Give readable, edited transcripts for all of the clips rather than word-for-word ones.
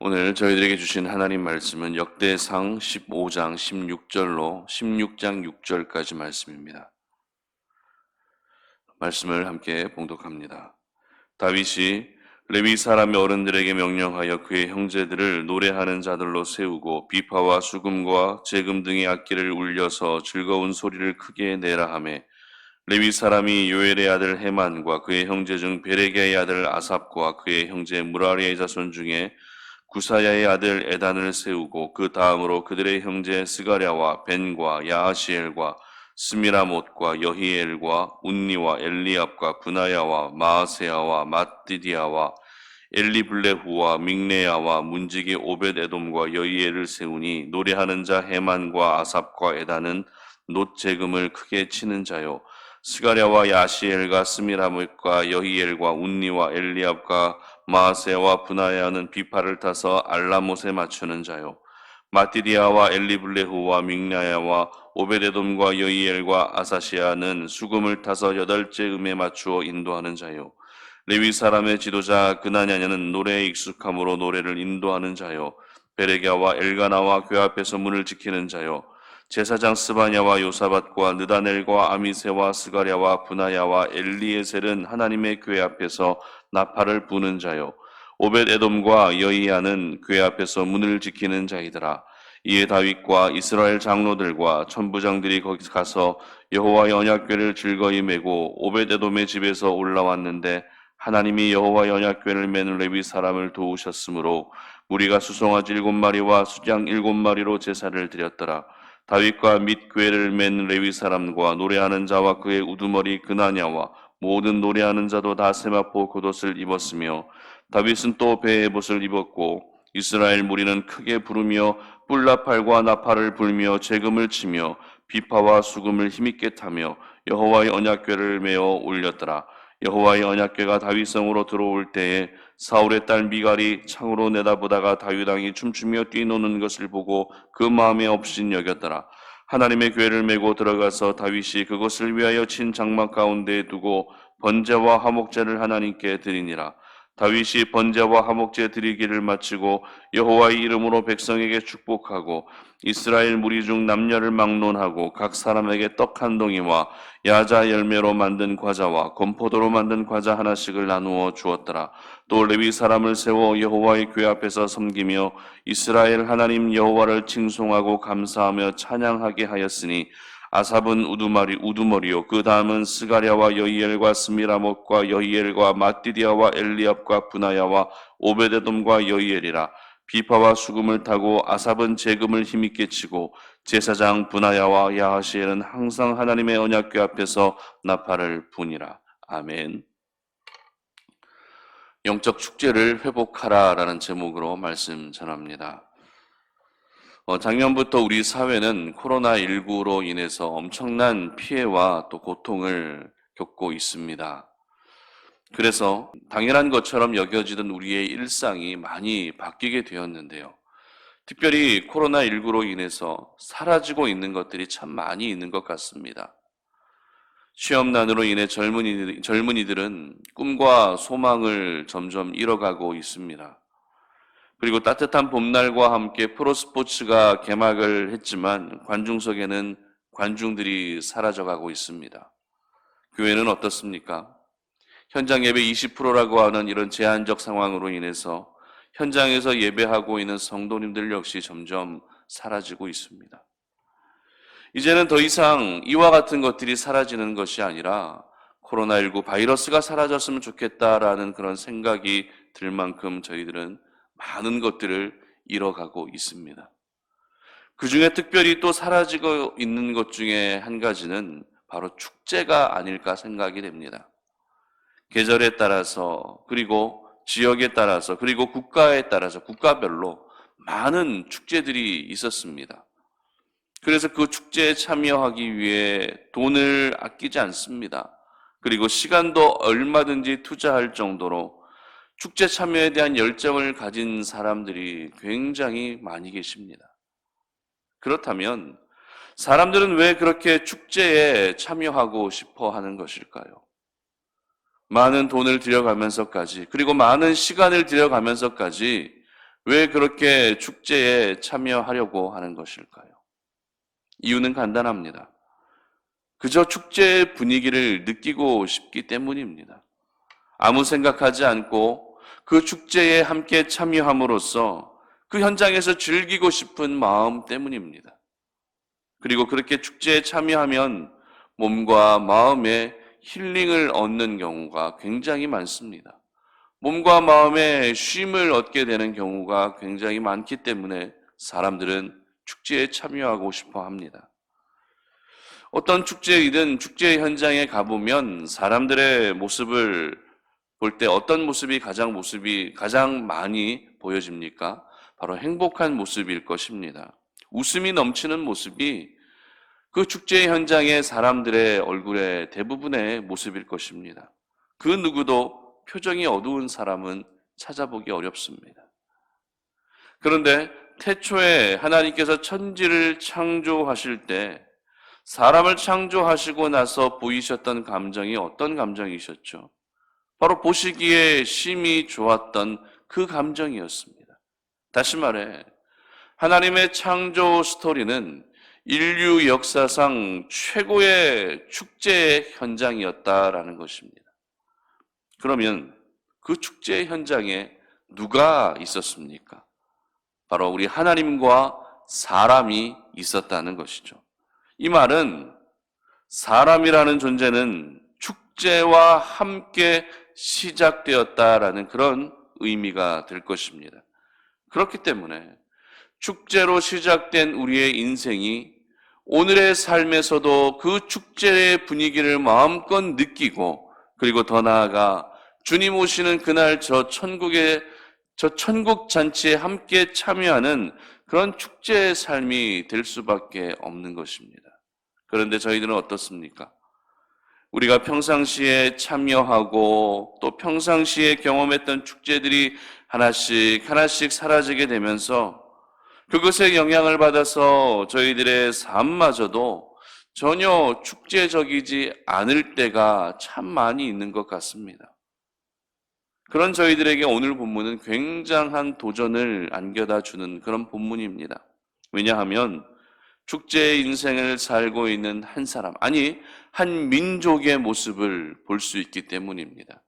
오늘 저희들에게 주신 하나님 말씀은 역대상 15장 16절로 16장 6절까지 말씀입니다. 말씀을 함께 봉독합니다. 다윗이 레위 사람의 어른들에게 명령하여 그의 형제들을 노래하는 자들로 세우고 비파와 수금과 제금 등의 악기를 울려서 즐거운 소리를 크게 내라 하매 레위 사람이 요엘의 아들 헤만과 그의 형제 중 베레게의 아들 아삽과 그의 형제 무라리의 자손 중에 구사야의 아들 에단을 세우고 그 다음으로 그들의 형제 스가랴와 벤과 야하시엘과 스미라못과 여히엘과 운니와 엘리압과 분하야와 마아세야와 mat디디아와 엘리블레후와 믹레야와 문지기 오벳에돔과 여히엘을 세우니 노래하는 자 헤만과 아삽과 에단은 놋재금을 크게 치는 자요 스가랴와 야시엘과 스미라못과 여히엘과 운니와 엘리압과 마아세와 분하야는 비파를 타서 알라못에 맞추는 자요 마띠디아와 엘리블레후와 믹나야와 오베데돔과 여이엘과 아사시아는 수금을 타서 여덟째 음에 맞추어 인도하는 자요 레위 사람의 지도자 그나냐냐는 노래에 익숙함으로 노래를 인도하는 자요 베레갸와 엘가나와 궤 앞에서 문을 지키는 자요 제사장 스바냐와 요사밧과 느다넬과 아미세와 스가랴와 분하야와 엘리에셀은 하나님의 궤 앞에서 나팔을 부는 자요 오벳에돔과 여이야는 궤 앞에서 문을 지키는 자이더라. 이에 다윗과 이스라엘 장로들과 천부장들이 거기 가서 여호와의 언약궤를 즐거이 메고 오벳에돔의 집에서 올라왔는데 하나님이 여호와의 언약궤를 메는 레위 사람을 도우셨으므로 무리가 수송아지 7마리와 수장 7마리로 제사를 드렸더라. 다윗과 및 궤를 맨 레위 사람과 노래하는 자와 그의 우두머리 그나냐와 모든 노래하는 자도 다 세마포 겉옷을 입었으며 다윗은 또 베옷을 입었고 이스라엘 무리는 크게 부르며 뿔나팔과 나팔을 불며 재금을 치며 비파와 수금을 힘있게 타며 여호와의 언약궤를 메어 올렸더라. 여호와의 언약궤가 다윗성으로 들어올 때에 사울의 딸 미갈이 창으로 내다보다가 다윗 왕이 춤추며 뛰노는 것을 보고 그 마음에 없인 여겼더라. 하나님의 궤를 메고 들어가서 다윗이 그것을 위하여 친 장막 가운데에 두고 번제와 화목제를 하나님께 드리니라. 다윗이 번제와 화목제 드리기를 마치고 여호와의 이름으로 백성에게 축복하고 이스라엘 무리 중 남녀를 막론하고 각 사람에게 떡 한 덩이와 야자 열매로 만든 과자와 건포도로 만든 과자 하나씩을 나누어 주었더라. 또 레위 사람을 세워 여호와의 궤 앞에서 섬기며 이스라엘 하나님 여호와를 칭송하고 감사하며 찬양하게 하였으니 아삽은 우두머리요 그 다음은 스가랴와 여이엘과 스미라못과 여이엘과 마띠디아와 엘리압과 분하야와 오베데돔과 여이엘이라. 비파와 수금을 타고 아삽은 재금을 힘있게 치고 제사장 분하야와 야하시엘은 항상 하나님의 언약궤 앞에서 나팔을 부니라. 아멘. 영적 축제를 회복하라라는 제목으로 말씀 전합니다. 작년부터 우리 사회는 코로나19로 인해서 엄청난 피해와 또 고통을 겪고 있습니다. 그래서 당연한 것처럼 여겨지던 우리의 일상이 많이 바뀌게 되었는데요. 특별히 코로나19로 인해서 사라지고 있는 것들이 참 많이 있는 것 같습니다. 취업난으로 인해 젊은이들은 꿈과 소망을 점점 잃어가고 있습니다. 그리고 따뜻한 봄날과 함께 프로스포츠가 개막을 했지만 관중석에는 관중들이 사라져가고 있습니다. 교회는 어떻습니까? 현장 예배 20%라고 하는 이런 제한적 상황으로 인해서 현장에서 예배하고 있는 성도님들 역시 점점 사라지고 있습니다. 이제는 더 이상 이와 같은 것들이 사라지는 것이 아니라 코로나19 바이러스가 사라졌으면 좋겠다라는 그런 생각이 들 만큼 저희들은 많은 것들을 잃어가고 있습니다. 그 중에 특별히 또 사라지고 있는 것 중에 한 가지는 바로 축제가 아닐까 생각이 됩니다. 계절에 따라서 그리고 지역에 따라서 그리고 국가에 따라서 국가별로 많은 축제들이 있었습니다. 그래서 그 축제에 참여하기 위해 돈을 아끼지 않습니다. 그리고 시간도 얼마든지 투자할 정도로 축제 참여에 대한 열정을 가진 사람들이 굉장히 많이 계십니다. 그렇다면 사람들은 왜 그렇게 축제에 참여하고 싶어 하는 것일까요? 많은 돈을 들여가면서까지 그리고 많은 시간을 들여가면서까지 왜 그렇게 축제에 참여하려고 하는 것일까요? 이유는 간단합니다. 그저 축제의 분위기를 느끼고 싶기 때문입니다. 아무 생각하지 않고 그 축제에 함께 참여함으로써 그 현장에서 즐기고 싶은 마음 때문입니다. 그리고 그렇게 축제에 참여하면 몸과 마음에 힐링을 얻는 경우가 굉장히 많습니다. 몸과 마음에 쉼을 얻게 되는 경우가 굉장히 많기 때문에 사람들은 축제에 참여하고 싶어 합니다. 어떤 축제이든 축제 현장에 가보면 사람들의 모습을 볼 때 어떤 모습이 가장 많이 보여집니까? 바로 행복한 모습일 것입니다. 웃음이 넘치는 모습이 그 축제 현장의 사람들의 얼굴의 대부분의 모습일 것입니다. 그 누구도 표정이 어두운 사람은 찾아보기 어렵습니다. 그런데 태초에 하나님께서 천지를 창조하실 때 사람을 창조하시고 나서 보이셨던 감정이 어떤 감정이셨죠? 바로 보시기에 심히 좋았던 그 감정이었습니다. 다시 말해 하나님의 창조 스토리는 인류 역사상 최고의 축제의 현장이었다라는 것입니다. 그러면 그 축제 현장에 누가 있었습니까? 바로 우리 하나님과 사람이 있었다는 것이죠. 이 말은 사람이라는 존재는 축제와 함께 시작되었다라는 그런 의미가 될 것입니다. 그렇기 때문에 축제로 시작된 우리의 인생이 오늘의 삶에서도 그 축제의 분위기를 마음껏 느끼고 그리고 더 나아가 주님 오시는 그날 저 천국 잔치에 함께 참여하는 그런 축제의 삶이 될 수밖에 없는 것입니다. 그런데 저희들은 어떻습니까? 우리가 평상시에 참여하고 또 평상시에 경험했던 축제들이 하나씩 사라지게 되면서 그것에 영향을 받아서 저희들의 삶마저도 전혀 축제적이지 않을 때가 참 많이 있는 것 같습니다. 그런 저희들에게 오늘 본문은 굉장한 도전을 안겨다 주는 그런 본문입니다. 왜냐하면 축제의 인생을 살고 있는 한 사람, 아니 한 민족의 모습을 볼 수 있기 때문입니다.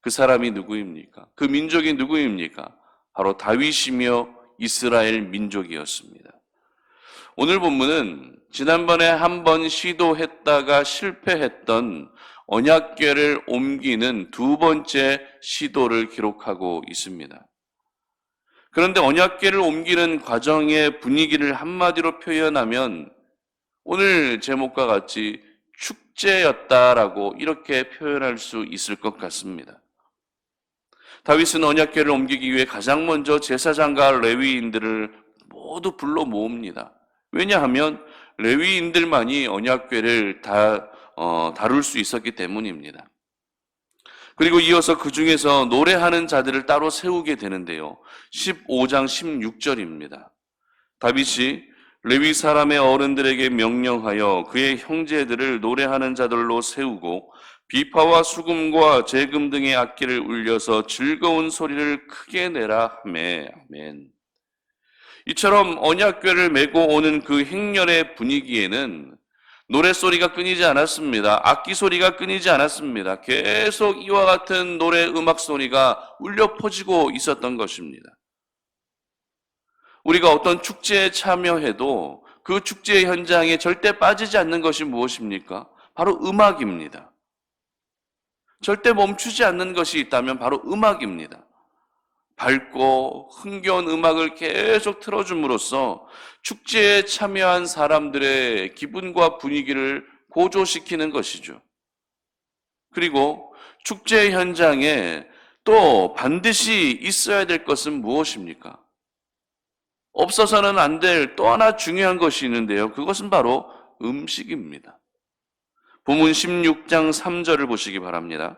그 사람이 누구입니까? 그 민족이 누구입니까? 바로 다윗이며 이스라엘 민족이었습니다. 오늘 본문은 지난번에 한번 시도했다가 실패했던 언약궤를 옮기는 두 번째 시도를 기록하고 있습니다. 그런데 언약궤를 옮기는 과정의 분위기를 한마디로 표현하면 오늘 제목과 같이 축제였다라고 이렇게 표현할 수 있을 것 같습니다. 다윗은 언약궤를 옮기기 위해 가장 먼저 제사장과 레위인들을 모두 불러 모읍니다. 왜냐하면 레위인들만이 언약궤를 다룰 수 있었기 때문입니다. 그리고 이어서 그 중에서 노래하는 자들을 따로 세우게 되는데요. 15장 16절입니다. 다윗이 레위 사람의 어른들에게 명령하여 그의 형제들을 노래하는 자들로 세우고 비파와 수금과 재금 등의 악기를 울려서 즐거운 소리를 크게 내라 하매. 아멘. 이처럼 언약궤를 메고 오는 그 행렬의 분위기에는 노랫소리가 끊이지 않았습니다. 악기 소리가 끊이지 않았습니다. 계속 이와 같은 노래 음악 소리가 울려 퍼지고 있었던 것입니다. 우리가 어떤 축제에 참여해도 그 축제 현장에 절대 빠지지 않는 것이 무엇입니까? 바로 음악입니다. 절대 멈추지 않는 것이 있다면 바로 음악입니다. 밝고 흥겨운 음악을 계속 틀어줌으로써 축제에 참여한 사람들의 기분과 분위기를 고조시키는 것이죠. 그리고 축제 현장에 또 반드시 있어야 될 것은 무엇입니까? 없어서는 안 될 또 하나 중요한 것이 있는데요. 그것은 바로 음식입니다. 본문 16장 3절을 보시기 바랍니다.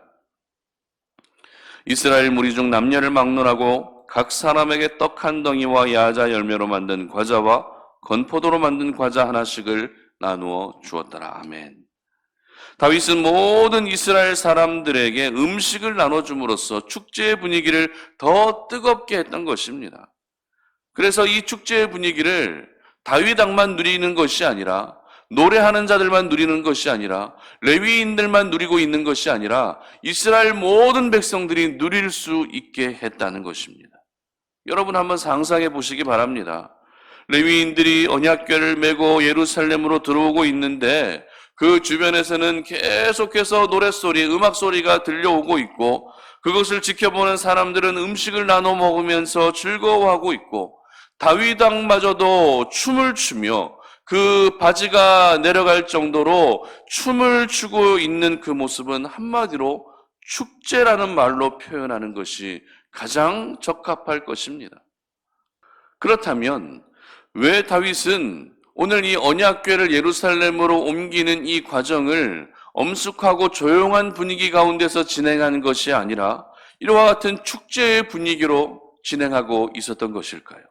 이스라엘 무리 중 남녀를 막론하고 각 사람에게 떡 한 덩이와 야자 열매로 만든 과자와 건포도로 만든 과자 하나씩을 나누어 주었더라. 아멘. 다윗은 모든 이스라엘 사람들에게 음식을 나눠줌으로써 축제의 분위기를 더 뜨겁게 했던 것입니다. 그래서 이 축제의 분위기를 다윗 왕만 누리는 것이 아니라, 노래하는 자들만 누리는 것이 아니라, 레위인들만 누리고 있는 것이 아니라 이스라엘 모든 백성들이 누릴 수 있게 했다는 것입니다. 여러분 한번 상상해 보시기 바랍니다. 레위인들이 언약궤를 메고 예루살렘으로 들어오고 있는데 그 주변에서는 계속해서 노랫소리, 음악소리가 들려오고 있고, 그것을 지켜보는 사람들은 음식을 나눠 먹으면서 즐거워하고 있고, 다윗 왕마저도 춤을 추며 그 바지가 내려갈 정도로 춤을 추고 있는 그 모습은 한마디로 축제라는 말로 표현하는 것이 가장 적합할 것입니다. 그렇다면 왜 다윗은 오늘 이 언약궤를 예루살렘으로 옮기는 이 과정을 엄숙하고 조용한 분위기 가운데서 진행하는 것이 아니라 이와 같은 축제의 분위기로 진행하고 있었던 것일까요?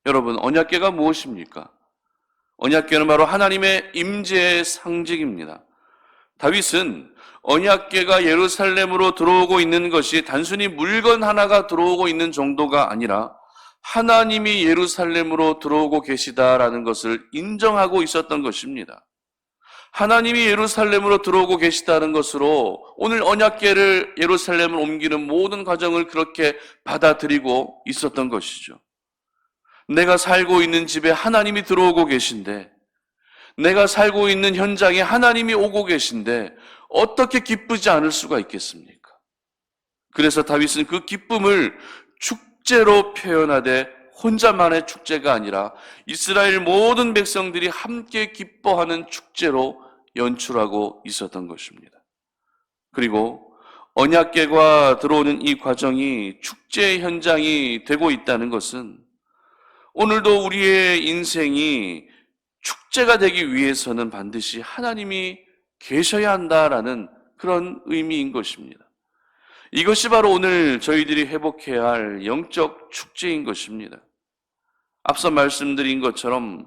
여러분, 언약궤가 무엇입니까? 언약궤는 바로 하나님의 임재의 상징입니다. 다윗은 언약궤가 예루살렘으로 들어오고 있는 것이 단순히 물건 하나가 들어오고 있는 정도가 아니라 하나님이 예루살렘으로 들어오고 계시다라는 것을 인정하고 있었던 것입니다. 하나님이 예루살렘으로 들어오고 계시다는 것으로 오늘 언약궤를 예루살렘으로 옮기는 모든 과정을 그렇게 받아들이고 있었던 것이죠. 내가 살고 있는 집에 하나님이 들어오고 계신데, 내가 살고 있는 현장에 하나님이 오고 계신데 어떻게 기쁘지 않을 수가 있겠습니까? 그래서 다윗은 그 기쁨을 축제로 표현하되 혼자만의 축제가 아니라 이스라엘 모든 백성들이 함께 기뻐하는 축제로 연출하고 있었던 것입니다. 그리고 언약궤가 들어오는 이 과정이 축제의 현장이 되고 있다는 것은 오늘도 우리의 인생이 축제가 되기 위해서는 반드시 하나님이 계셔야 한다라는 그런 의미인 것입니다. 이것이 바로 오늘 저희들이 회복해야 할 영적 축제인 것입니다. 앞서 말씀드린 것처럼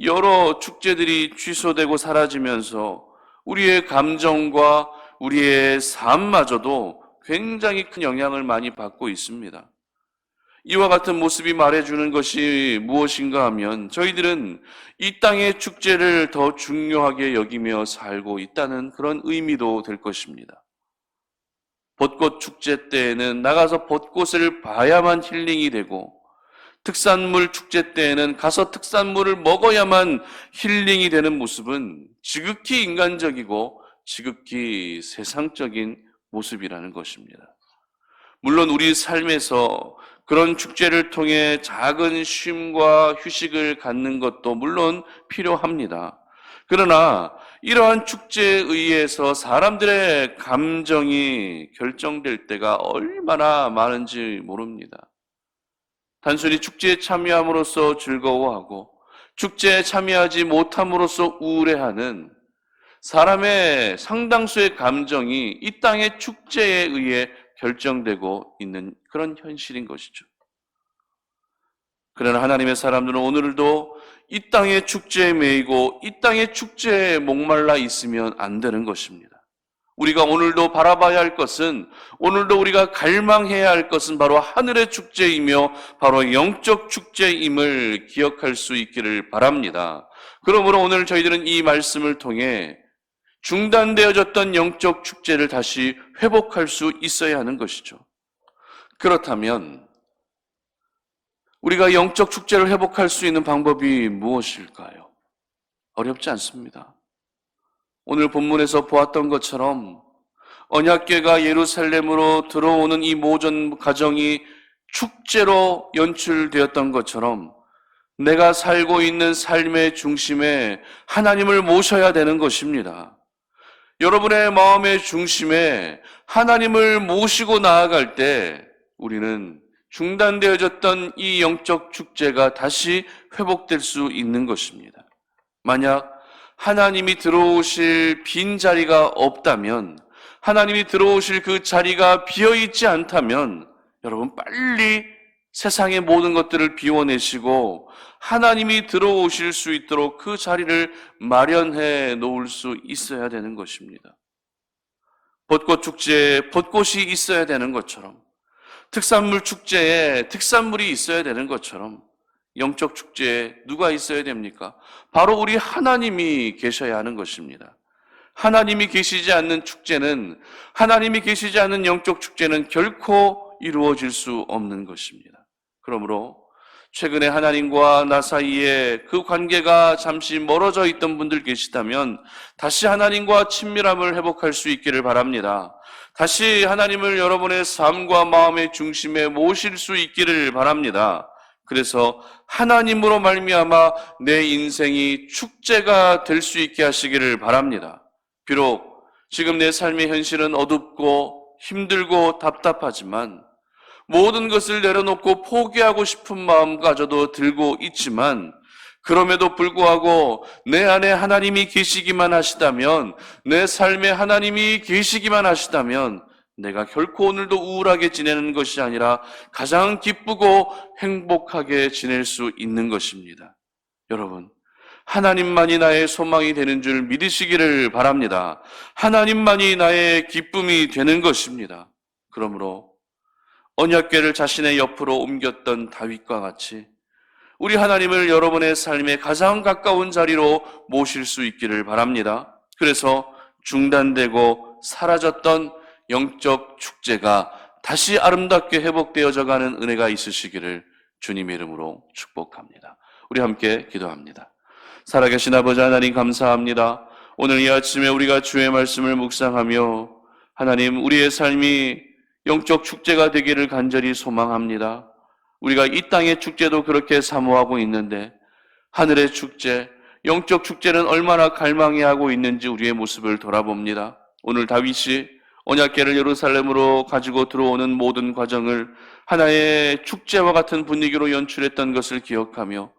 여러 축제들이 취소되고 사라지면서 우리의 감정과 우리의 삶마저도 굉장히 큰 영향을 많이 받고 있습니다. 이와 같은 모습이 말해주는 것이 무엇인가 하면 저희들은 이 땅의 축제를 더 중요하게 여기며 살고 있다는 그런 의미도 될 것입니다. 벚꽃 축제 때에는 나가서 벚꽃을 봐야만 힐링이 되고, 특산물 축제 때에는 가서 특산물을 먹어야만 힐링이 되는 모습은 지극히 인간적이고 지극히 세상적인 모습이라는 것입니다. 물론 우리 삶에서 그런 축제를 통해 작은 쉼과 휴식을 갖는 것도 물론 필요합니다. 그러나 이러한 축제에 의해서 사람들의 감정이 결정될 때가 얼마나 많은지 모릅니다. 단순히 축제에 참여함으로써 즐거워하고 축제에 참여하지 못함으로써 우울해하는 사람의 상당수의 감정이 이 땅의 축제에 의해 결정되고 있는 그런 현실인 것이죠. 그러나 하나님의 사람들은 오늘도 이 땅의 축제에 매이고 이 땅의 축제에 목말라 있으면 안 되는 것입니다. 우리가 오늘도 바라봐야 할 것은, 오늘도 우리가 갈망해야 할 것은 바로 하늘의 축제이며 바로 영적 축제임을 기억할 수 있기를 바랍니다. 그러므로 오늘 저희들은 이 말씀을 통해 중단되어졌던 영적 축제를 다시 회복할 수 있어야 하는 것이죠. 그렇다면 우리가 영적 축제를 회복할 수 있는 방법이 무엇일까요? 어렵지 않습니다. 오늘 본문에서 보았던 것처럼 언약궤가 예루살렘으로 들어오는 이 모든 과정이 축제로 연출되었던 것처럼 내가 살고 있는 삶의 중심에 하나님을 모셔야 되는 것입니다. 여러분의 마음의 중심에 하나님을 모시고 나아갈 때 우리는 중단되어졌던 이 영적 축제가 다시 회복될 수 있는 것입니다. 만약 하나님이 들어오실 빈 자리가 없다면, 하나님이 들어오실 그 자리가 비어있지 않다면 여러분 빨리 세상의 모든 것들을 비워내시고 하나님이 들어오실 수 있도록 그 자리를 마련해 놓을 수 있어야 되는 것입니다. 벚꽃 축제에 벚꽃이 있어야 되는 것처럼, 특산물 축제에 특산물이 있어야 되는 것처럼 영적 축제에 누가 있어야 됩니까? 바로 우리 하나님이 계셔야 하는 것입니다. 하나님이 계시지 않는 축제는, 하나님이 계시지 않는 영적 축제는 결코 이루어질 수 없는 것입니다. 그러므로 최근에 하나님과 나 사이에 그 관계가 잠시 멀어져 있던 분들 계시다면 다시 하나님과 친밀함을 회복할 수 있기를 바랍니다. 다시 하나님을 여러분의 삶과 마음의 중심에 모실 수 있기를 바랍니다. 그래서 하나님으로 말미암아 내 인생이 축제가 될 수 있게 하시기를 바랍니다. 비록 지금 내 삶의 현실은 어둡고 힘들고 답답하지만 모든 것을 내려놓고 포기하고 싶은 마음까지도 들고 있지만 그럼에도 불구하고 내 안에 하나님이 계시기만 하시다면, 내 삶에 하나님이 계시기만 하시다면 내가 결코 오늘도 우울하게 지내는 것이 아니라 가장 기쁘고 행복하게 지낼 수 있는 것입니다. 여러분, 하나님만이 나의 소망이 되는 줄 믿으시기를 바랍니다. 하나님만이 나의 기쁨이 되는 것입니다. 그러므로 언약궤를 자신의 옆으로 옮겼던 다윗과 같이 우리 하나님을 여러분의 삶에 가장 가까운 자리로 모실 수 있기를 바랍니다. 그래서 중단되고 사라졌던 영적 축제가 다시 아름답게 회복되어져 가는 은혜가 있으시기를 주님의 이름으로 축복합니다. 우리 함께 기도합니다. 살아계신 아버지 하나님 감사합니다. 오늘 이 아침에 우리가 주의 말씀을 묵상하며 하나님 우리의 삶이 영적 축제가 되기를 간절히 소망합니다. 우리가 이 땅의 축제도 그렇게 사모하고 있는데 하늘의 축제, 영적 축제는 얼마나 갈망해 하고 있는지 우리의 모습을 돌아봅니다. 오늘 다윗이 언약궤를 예루살렘으로 가지고 들어오는 모든 과정을 하나의 축제와 같은 분위기로 연출했던 것을 기억하며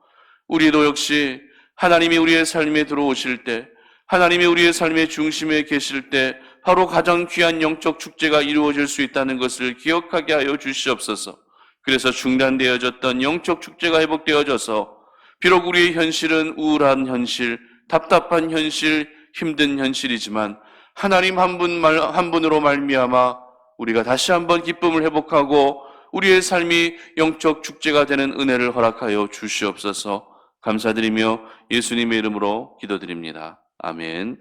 우리도 역시 하나님이 우리의 삶에 들어오실 때, 하나님이 우리의 삶의 중심에 계실 때 바로 가장 귀한 영적 축제가 이루어질 수 있다는 것을 기억하게 하여 주시옵소서. 그래서 중단되어졌던 영적 축제가 회복되어져서 비록 우리의 현실은 우울한 현실, 답답한 현실, 힘든 현실이지만 하나님 한 분으로 말미암아 우리가 다시 한번 기쁨을 회복하고 우리의 삶이 영적 축제가 되는 은혜를 허락하여 주시옵소서. 감사드리며 예수님의 이름으로 기도드립니다. 아멘.